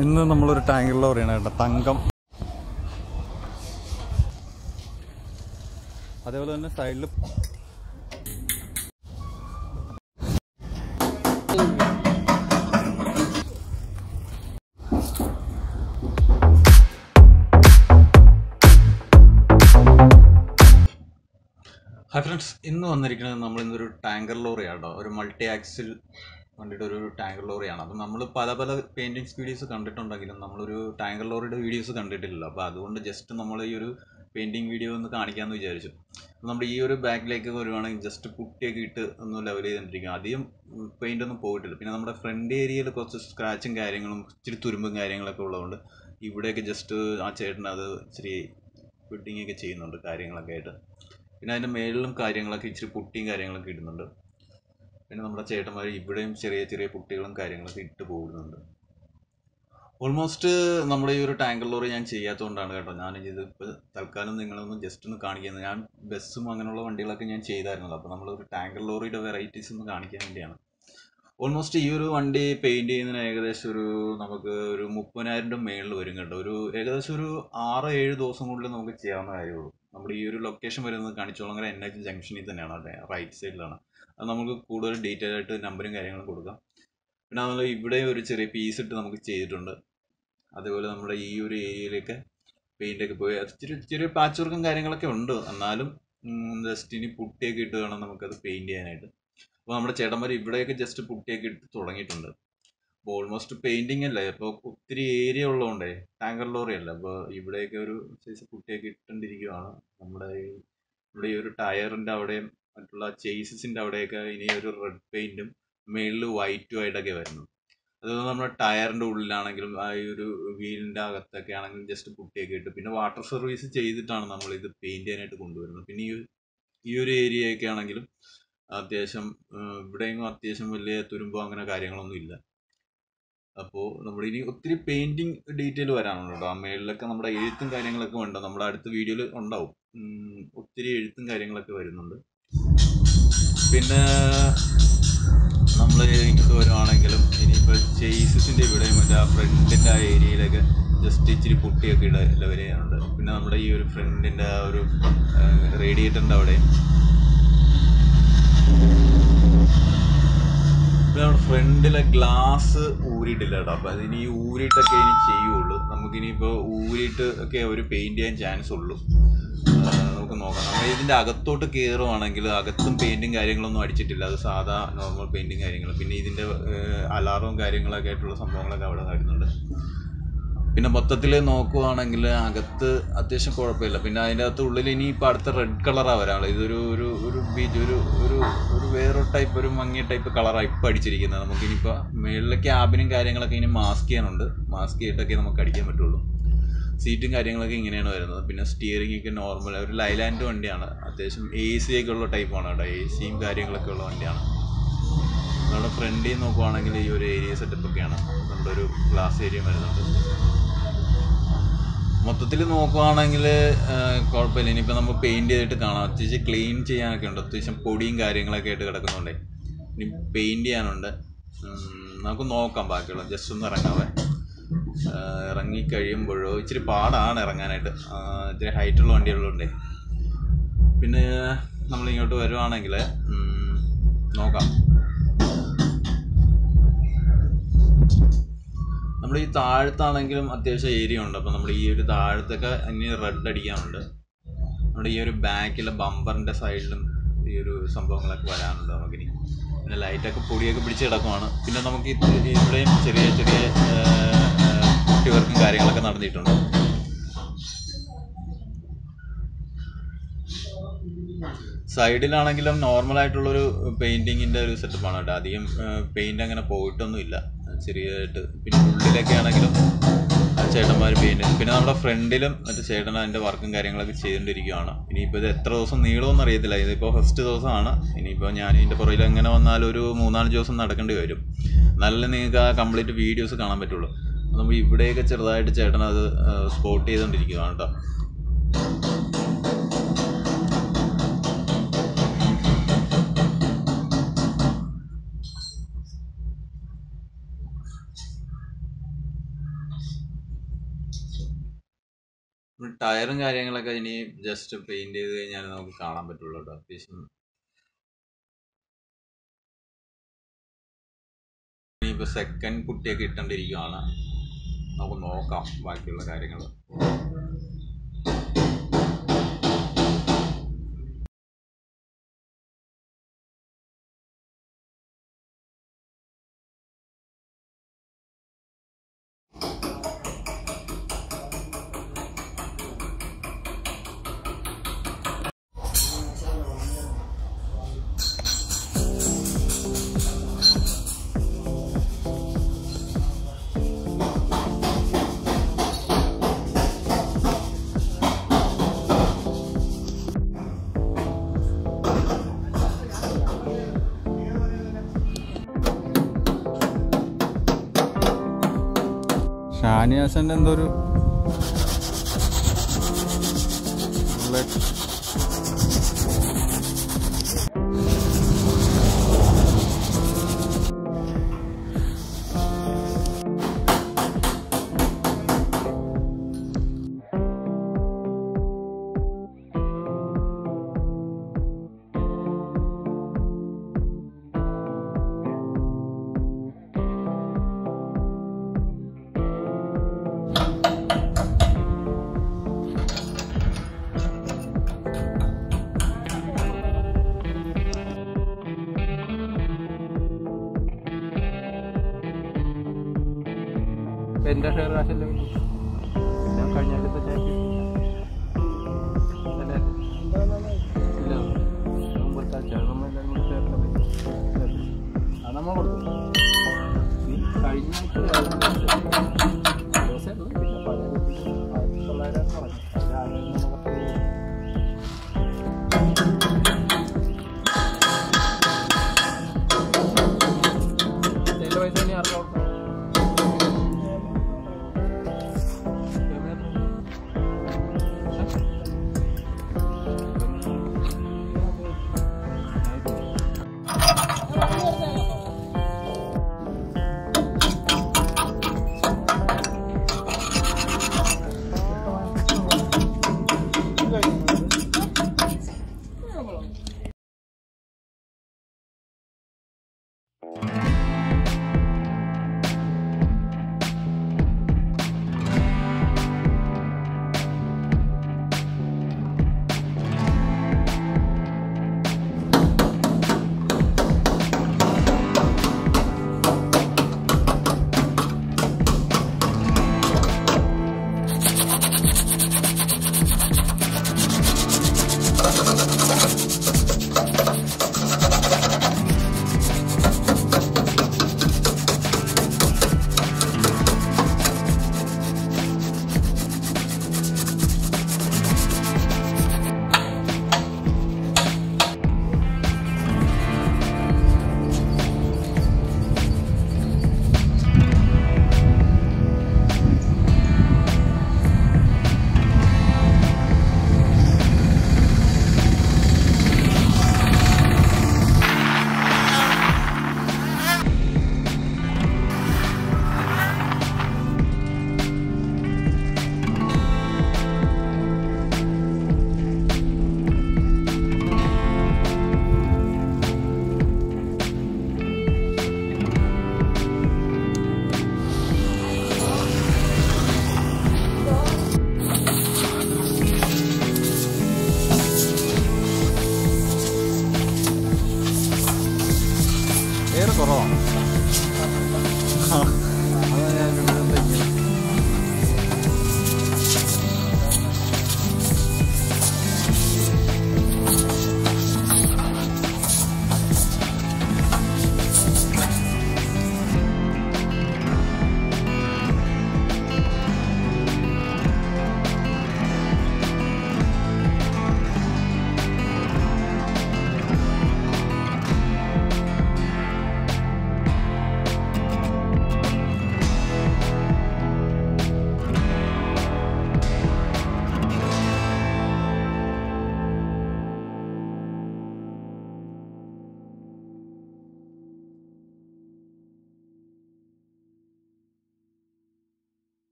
ഇന്ന് നമ്മളൊരു ടാങ്കർ ലോറിയാണ് കേട്ടോ, തങ്കം. അതേപോലെ തന്നെ സൈഡിൽ ഹായ് ഫ്രണ്ട്സ്, ഇന്ന് വന്നിരിക്കുന്നത് നമ്മളിന്നൊരു ടാങ്കർ ലോറിയാണ് കേട്ടോ. ഒരു മൾട്ടി ആക്സിൽ വണ്ടിയുടെ ഒരു ടാങ്കർ ലോറിയാണ്. അപ്പം നമ്മൾ പല പെയിൻറ്റിങ്സ് വീഡിയോസ് കണ്ടിട്ടുണ്ടെങ്കിലും നമ്മളൊരു ടാങ്കർ ലോറിയുടെ വീഡിയോസ് കണ്ടിട്ടില്ലല്ലോ. അപ്പോൾ അതുകൊണ്ട് ജസ്റ്റ് നമ്മൾ ഈ ഒരു പെയിൻറ്റിങ് വീഡിയോ ഒന്ന് കാണിക്കാമെന്ന് വിചാരിച്ചു. നമ്മുടെ ഈ ഒരു ബാക്കിലേക്ക് വരുവാണെങ്കിൽ ജസ്റ്റ് പുട്ടിയൊക്കെ ഇട്ട് ഒന്ന് ലെവൽ ചെയ്തിട്ടിരിക്കും. അധികം പെയിൻ്റ് ഒന്നും പോയിട്ടില്ല. പിന്നെ നമ്മുടെ ഫ്രണ്ട് ഏരിയയിൽ കുറച്ച് സ്ക്രാച്ചും കാര്യങ്ങളും ഇച്ചിരി തുരുമ്പും കാര്യങ്ങളൊക്കെ ഉള്ളതുകൊണ്ട് ഇവിടെയൊക്കെ ജസ്റ്റ് ആ ചേട്ടൻ അത് ഇച്ചിരി ഫിറ്റിങ്ങൊക്കെ ചെയ്യുന്നുണ്ട് കാര്യങ്ങളൊക്കെ ആയിട്ട്. പിന്നെ അതിൻ്റെ മേളിലും കാര്യങ്ങളൊക്കെ ഇച്ചിരി പുട്ടിയും കാര്യങ്ങളൊക്കെ ഇടുന്നുണ്ട്. പിന്നെ നമ്മുടെ ചേട്ടന്മാർ ഇവിടെയും ചെറിയ ചെറിയ പുട്ടികളും കാര്യങ്ങളൊക്കെ ഇട്ട് പോകുന്നുണ്ട്. ഓൾമോസ്റ്റ് നമ്മുടെ ഈ ഒരു ടാങ്കർ ലോറി ഞാൻ ചെയ്യാത്തതുകൊണ്ടാണ് കേട്ടോ ഞാനിത് ഇപ്പോൾ തൽക്കാലം നിങ്ങളൊന്ന് ജസ്റ്റ് ഒന്ന് കാണിക്കുന്നത്. ഞാൻ ബസ്സും അങ്ങനെയുള്ള വണ്ടികളൊക്കെ ഞാൻ ചെയ്തായിരുന്നല്ലോ. അപ്പോൾ നമ്മളൊരു ടാങ്കർ ലോറിയുടെ വെറൈറ്റീസ് ഒന്ന് കാണിക്കാൻ വേണ്ടിയാണ്. ഓൾമോസ്റ്റ് ഈ ഒരു വണ്ടി പെയിൻറ്റ് ചെയ്യുന്നതിന് ഏകദേശം നമുക്ക് ഒരു 30,000 രൂപ മേളിൽ വരും കേട്ടോ. ഏകദേശം ഒരു 6-7 ദിവസം കൊണ്ട് നമുക്ക് ചെയ്യാവുന്ന കാര്യമുള്ളൂ. നമ്മുടെ ഈ ഒരു ലൊക്കേഷൻ വരുന്നത് കണിച്ചോളങ്ങര NH ജംഗ്ഷനിൽ തന്നെയാണ്, അവിടെ റൈറ്റ് സൈഡിലാണ്. അത് നമുക്ക് കൂടുതൽ ഡീറ്റെയിൽ ആയിട്ട് നമ്പറും കാര്യങ്ങളും കൊടുക്കാം. പിന്നെ നമ്മൾ ഇവിടെ ഒരു ചെറിയ പീസ് ഇട്ട് നമുക്ക് ചെയ്തിട്ടുണ്ട്. അതേപോലെ നമ്മുടെ ഈ ഒരു ഏരിയയിലേക്ക് പെയിൻ്റൊക്കെ പോയി ചെറിയ പാച്ച് വർക്കും കാര്യങ്ങളൊക്കെ ഉണ്ട്. എന്നാലും ജസ്റ്റ് ഇനി പുട്ടിയൊക്കെ ഇട്ട് വേണം നമുക്കത് പെയിൻറ്റ് ചെയ്യാനായിട്ട്. അപ്പോൾ നമ്മുടെ ചേട്ടന്മാർ ഇവിടെയൊക്കെ ജസ്റ്റ് പുട്ടിയൊക്കെ ഇട്ട് തുടങ്ങിയിട്ടുണ്ട്. അപ്പോൾ ഓൾമോസ്റ്റ് പെയിൻറ്റിങ് അല്ലേ, അപ്പോൾ ഒത്തിരി ഏരിയ ഉള്ളതുകൊണ്ടേ ടാങ്കർ ലോറി അല്ല. അപ്പോൾ ഇവിടെയൊക്കെ ഒരു സൈസ് പുട്ടിയൊക്കെ ഇട്ടുകൊണ്ടിരിക്കുകയാണ്. നമ്മുടെ ഈ ഒരു ടയറിൻ്റെ അവിടെയും മറ്റുള്ള ചേസസിൻ്റെ അവിടെയൊക്കെ ഇനി ഒരു റെഡ് പെയിൻറ്റും മേളിൽ വൈറ്റും ആയിട്ടൊക്കെ വരുന്നു. അതുപോലെ നമ്മുടെ ടയറിൻ്റെ ഉള്ളിലാണെങ്കിലും ആ ഒരു വീലിൻ്റെ അകത്തൊക്കെ ആണെങ്കിലും ജസ്റ്റ് പുട്ടിയൊക്കെ ഇട്ട് പിന്നെ വാട്ടർ സർവീസ് ചെയ്തിട്ടാണ് നമ്മളിത് പെയിൻറ്റ് ചെയ്യാനായിട്ട് കൊണ്ടുവരുന്നത്. പിന്നെ ഈ ഒരു ഏരിയയൊക്കെ ആണെങ്കിലും അത്യാവശ്യം ഇവിടെയെങ്കിലും അത്യാവശ്യം വലിയ തുരുമ്പോ അങ്ങനെ കാര്യങ്ങളൊന്നും ഇല്ല. അപ്പോൾ നമ്മളിനി ഒത്തിരി പെയിൻറ്റിങ് ഡീറ്റെയിൽ വരാനുണ്ട് കേട്ടോ. ആ മേളിലൊക്കെ നമ്മുടെ എഴുത്തും കാര്യങ്ങളൊക്കെ ഉണ്ട്, നമ്മുടെ അടുത്ത വീഡിയോയിൽ ഉണ്ടാവും. ഒത്തിരി എഴുത്തും കാര്യങ്ങളൊക്കെ വരുന്നുണ്ട്. പിന്നെ നമ്മൾ ഇങ്ങോട്ട് വരുവാണെങ്കിലും ഇനിയിപ്പോൾ ചേസസിൻ്റെ ഇവിടെ മറ്റേ ആ ഫ്രണ്ടിൻ്റെ ആ ഏരിയയിലൊക്കെ ജസ്റ്റ് ഇച്ചിരി പുട്ടിയൊക്കെ ലെവൽ ചെയ്യാനുണ്ട്. പിന്നെ നമ്മുടെ ഈ ഒരു ഫ്രണ്ടിൻ്റെ ആ ഒരു റേഡിയേറ്ററിൻ്റെ അവിടെയും പിന്നെ നമ്മുടെ ഫ്രണ്ടിലെ ഗ്ലാസ് ഊരിയിട്ടില്ല കേട്ടോ. അപ്പോൾ അതിനി ഊരിയിട്ടൊക്കെ ഇനി ചെയ്യുള്ളൂ. നമുക്കിനിയിപ്പോൾ ഊരിയിട്ട് ഒക്കെ ഒരു പെയിൻറ്റ് ചെയ്യാൻ ചാൻസ് ഉള്ളൂ. നമുക്ക് നോക്കാം. നമ്മൾ ഇതിൻ്റെ അകത്തോട്ട് കയറുവാണെങ്കിൽ അകത്തും പെയിൻറ്റും കാര്യങ്ങളൊന്നും അടിച്ചിട്ടില്ല, അത് സാധാ നോർമൽ പെയിൻറ്റും കാര്യങ്ങളും. പിന്നെ ഇതിൻ്റെ അലാറവും കാര്യങ്ങളൊക്കെ ആയിട്ടുള്ള സംഭവങ്ങളൊക്കെ അവിടെ വരുന്നുണ്ട്. പിന്നെ മൊത്തത്തിൽ നോക്കുവാണെങ്കിൽ അകത്ത് അത്യാവശ്യം കുഴപ്പമില്ല. പിന്നെ അതിൻ്റെ അകത്ത് ഉള്ളിൽ ഇനിയിപ്പോൾ അടുത്ത റെഡ് കളറാണ് വരാനുള്ളത്. ഇതൊരു ഒരു ഒരു ബീച്ച് ഒരു വേറൊരു ടൈപ്പ് ഒരു മങ്ങിയ ടൈപ്പ് കളറാണ് ഇപ്പോൾ അടിച്ചിരിക്കുന്നത്. നമുക്കിനിയിപ്പോൾ മേളിലെ ക്യാബിനും കാര്യങ്ങളൊക്കെ ഇനി മാസ്ക് ചെയ്യാനുണ്ട്. മാസ്ക് ചെയ്തിട്ടൊക്കെ നമുക്ക് അടിക്കാൻ പറ്റുള്ളൂ. സീറ്റും കാര്യങ്ങളൊക്കെ ഇങ്ങനെയാണ് വരുന്നത്. പിന്നെ സ്റ്റിയറിംഗ് ഒക്കെ നോർമൽ ഒരു ലൈലാൻഡ് വണ്ടിയാണ്. അത്യാവശ്യം AC ഒക്കെ ഉള്ള ടൈപ്പാണ് കേട്ടോ. ACയും കാര്യങ്ങളൊക്കെ ഉള്ള വണ്ടിയാണ്. നമ്മുടെ ഫ്രണ്ടിൽ നോക്കുവാണെങ്കിൽ ഈ ഒരു ഏരിയ സെറ്റപ്പൊക്കെയാണ്. നമ്മുടെ ഒരു ഗ്ലാസ് ഏരിയ വരുന്നുണ്ട്. മൊത്തത്തിൽ നോക്കുവാണെങ്കിൽ കുഴപ്പമില്ല. ഇനിയിപ്പോൾ നമ്മൾ പെയിൻറ്റ് ചെയ്തിട്ട് കാണാം. അത്യാവശ്യം ക്ലീൻ ചെയ്യാനൊക്കെ ഉണ്ട്. അത്യാവശ്യം പൊടിയും കാര്യങ്ങളൊക്കെ ആയിട്ട് കിടക്കുന്നുണ്ടേ. ഇനി പെയിൻറ്റ് ചെയ്യാനുണ്ട്. നമുക്ക് നോക്കാം ബാക്കിയുള്ള. ജസ്റ്റ് ഒന്ന് ഇറങ്ങാവേ. ഇറങ്ങിക്കഴിയുമ്പോഴോ ഇച്ചിരി പാടാണ് ഇറങ്ങാനായിട്ട്, ഇത്തിരി ഹൈറ്റുള്ള വണ്ടികളുണ്ടേ. പിന്നെ നമ്മളിങ്ങോട്ട് വരുവാണെങ്കിൽ നോക്കാം. നമ്മൾ ഈ താഴത്താണെങ്കിലും അത്യാവശ്യം ഏരിയ ഉണ്ട്. അപ്പോൾ നമ്മൾ ഈ ഒരു താഴത്തൊക്കെ ഇനി റെഡ് അടിക്കാനുണ്ട്. നമ്മുടെ ഈ ഒരു ബാക്കിലെ ബമ്പറിൻ്റെ സൈഡിലും ഈ ഒരു സംഭവങ്ങളൊക്കെ വരാനുണ്ട് നമുക്കിനി. പിന്നെ ലൈറ്റൊക്കെ പൊടിയൊക്കെ പിടിച്ച് കിടക്കുവാണ്. പിന്നെ നമുക്ക് ഇവിടെയും ചെറിയ ചെറിയ കുട്ടി വർക്കും കാര്യങ്ങളൊക്കെ നടന്നിട്ടുണ്ട്. സൈഡിലാണെങ്കിലും നോർമലായിട്ടുള്ളൊരു പെയിൻറ്റിങ്ങിൻ്റെ ഒരു സെറ്റപ്പാണ് കേട്ടോ. അധികം പെയിൻറ്റ് അങ്ങനെ പോയിട്ടൊന്നുമില്ല, ചെറിയതായിട്ട്. പിന്നെ ഉള്ളിലൊക്കെ ആണെങ്കിലും ചേട്ടന്മാർ പെയിൻറ്റ്. പിന്നെ നമ്മുടെ ഫ്രണ്ടിലും മറ്റേ ചേട്ടൻ അതിൻ്റെ വർക്കും കാര്യങ്ങളൊക്കെ ചെയ്തുകൊണ്ടിരിക്കുകയാണ്. ഇനിയിപ്പോൾ ഇത് എത്ര ദിവസം നീളുമെന്ന് അറിയത്തില്ല. ഇതിപ്പോൾ ഫസ്റ്റ് ദിവസമാണ്. ഇനിയിപ്പോൾ ഞാൻ ഇതിൻ്റെ പുറകിൽ എങ്ങനെ വന്നാലും ഒരു 3-4 ദിവസം നടക്കേണ്ടി വരും. നല്ല നിങ്ങൾക്ക് ആ കംപ്ലീറ്റ് വീഡിയോസ് കാണാൻ പറ്റുള്ളൂ. നമ്മൾ ഇവിടെയൊക്കെ ചെറുതായിട്ട് ചേട്ടൻ അത് സ്പോട്ട് ചെയ്തുകൊണ്ടിരിക്കുകയാണ് കേട്ടോ. ടയറും കാര്യങ്ങളൊക്കെ ഇനി ജസ്റ്റ് പെയിന്റ് ചെയ്ത് കഴിഞ്ഞാൽ നമുക്ക് കാണാൻ പറ്റുള്ളൂ കേട്ടോ. അത്യാവശ്യം ഇനിയിപ്പോൾ സെക്കൻഡ് കുട്ടിയൊക്കെ ഇട്ടോണ്ടിരിക്കുകയാണ്. നമുക്ക് നോക്കാം ബാക്കിയുള്ള കാര്യങ്ങൾ. ഷാനിയാസൻ്റെ എന്തോ ഒരു എൻ്റെ ഷെയർ കാശല്ലേ ഞാൻ കഴിഞ്ഞാലത്തെ ചാക്കി നമ്മൾ കൊടുത്തു കഴിഞ്ഞാൽ പൈസ ഇനി ആർക്കും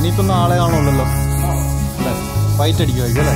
ഇനിയിപ്പോൾ നാളെ കാണുമല്ലോ അല്ലേ? വൈറ്റ് അടിക്കുമായിരിക്കും അല്ലേ?